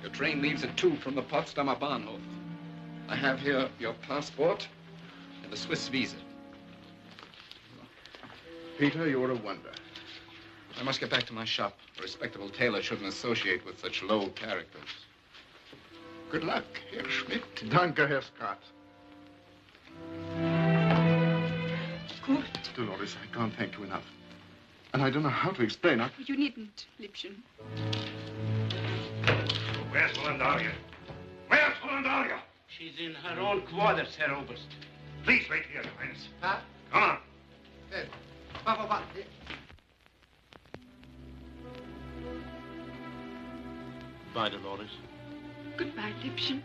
Your train leaves at 2 from the Potsdamer Bahnhof. I have here your passport and the Swiss visa. Peter, you're a wonder. I must get back to my shop. A respectable tailor shouldn't associate with such low characters. Good luck, Herr Schmidt. Danke, Herr Scott. Kurt. Dolores, I can't thank you enough. And I don't know how to explain. You needn't, Liebchen. Where's Volundaria? Where's Volundaria? She's in her own quarters, Herr Oberst. Please wait here, Your Highness. Huh? Come on. Good. Papa. Bye, Dolores. Goodbye, Liebchen.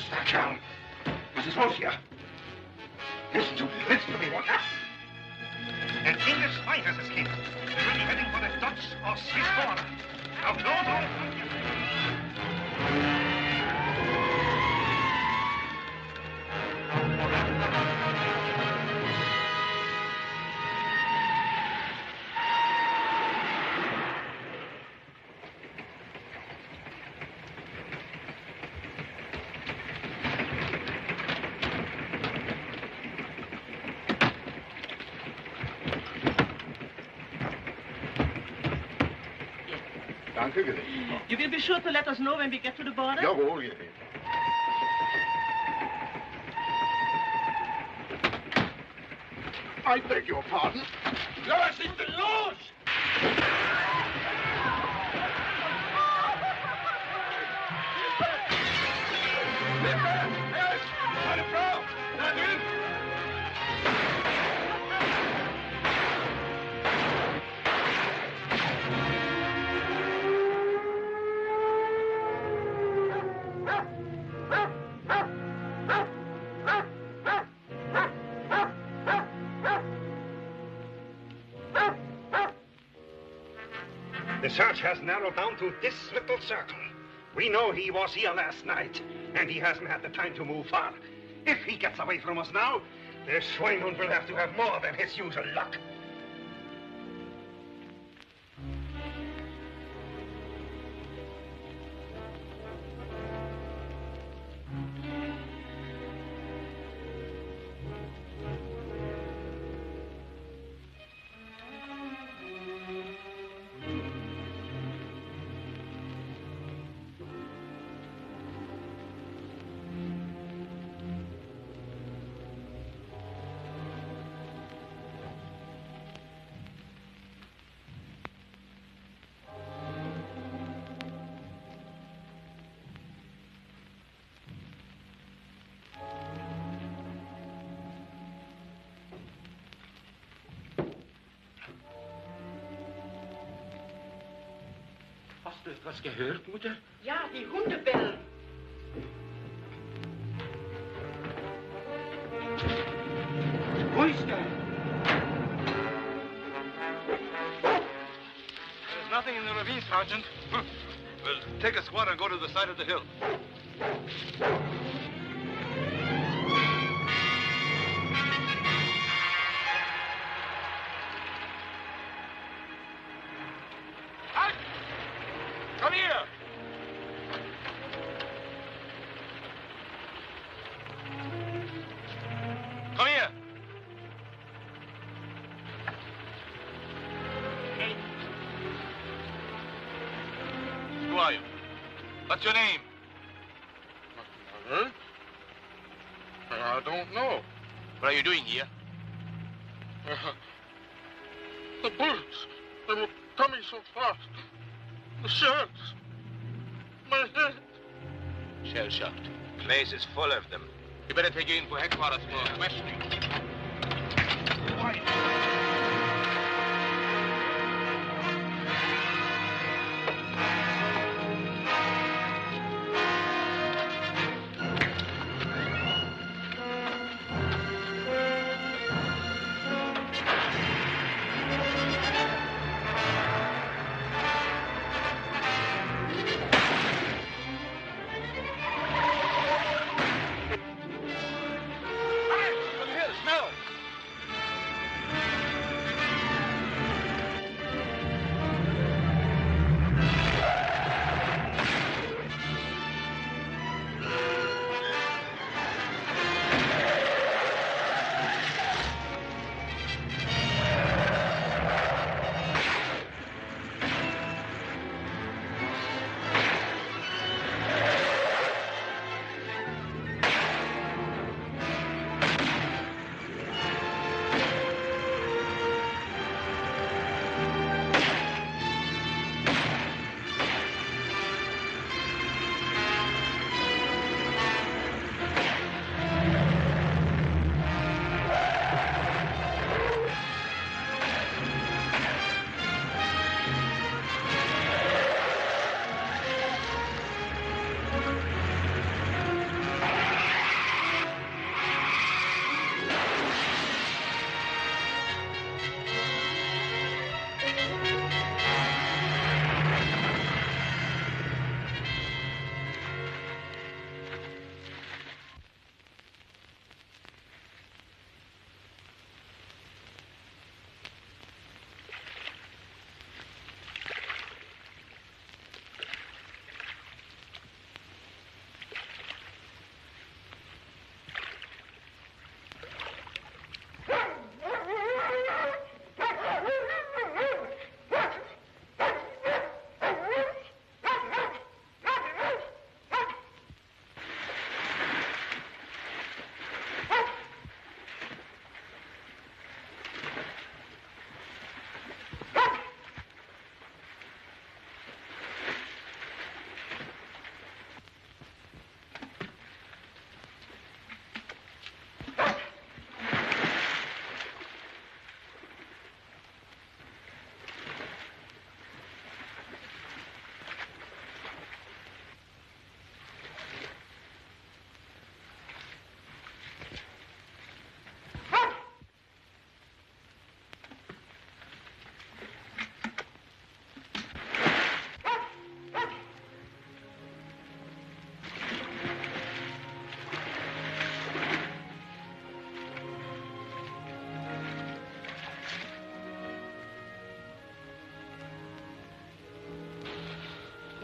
Mr. Cal. Mrs. Rose here. Listen to me, what? An English spy has escaped. They will be heading for the Dutch or Swiss border. Now, no. You will be sure to let us know when we get to the border? Jawohl, Jette. I beg your pardon. Los hinten, los! Meine Frau! Da drin! The search has narrowed down to this little circle. We know he was here last night, and he hasn't had the time to move far. If he gets away from us now, the Schweinhund will have to have more than his usual luck. Hast du etwas gehört, Mutter? Ja, die Hunde bellen. Wo ist er? There's nothing in the ravine, Sergeant. We'll take a squad and go to the side of the hill. Halt! Komm hier! Komm her! Who are you? What's your name? I don't know. What are you doing here? The bullets, they were coming so fast. The shells. My head. Shell-shocked. Place is full of them. You better take you in for headquarters for questioning. Smell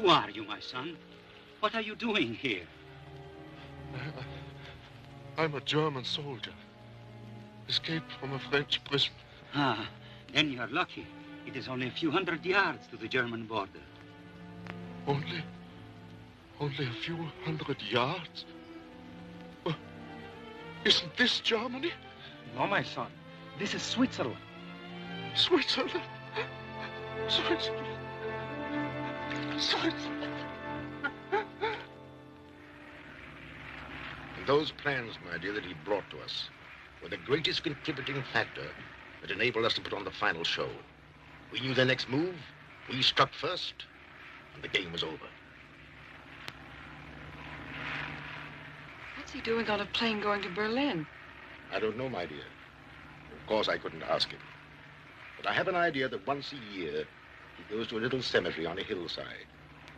Who are you, my son? What are you doing here? I'm a German soldier. Escaped from a French prison. Ah, then you're lucky. It is only a few hundred yards to the German border. Only a few hundred yards? Well, isn't this Germany? No, my son. This is Switzerland. Switzerland? Switzerland? Switzerland? And those plans, my dear, that he brought to us were the greatest contributing factor that enabled us to put on the final show. We knew the next move, we struck first, and the game was over. What's he doing on a plane going to Berlin? I don't know, my dear. Of course, I couldn't ask him. But I have an idea that once a year, he goes to a little cemetery on a hillside,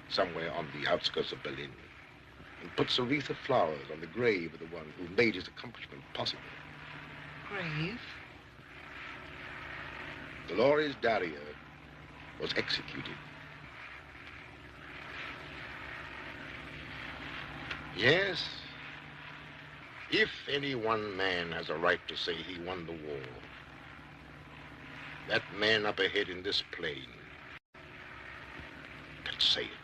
somewhere on the outskirts of Berlin, and puts a wreath of flowers on the grave of the one who made his accomplishment possible. Grave? Dolores Daria was executed. Yes, if any one man has a right to say he won the war, that man up ahead in this plane can say it.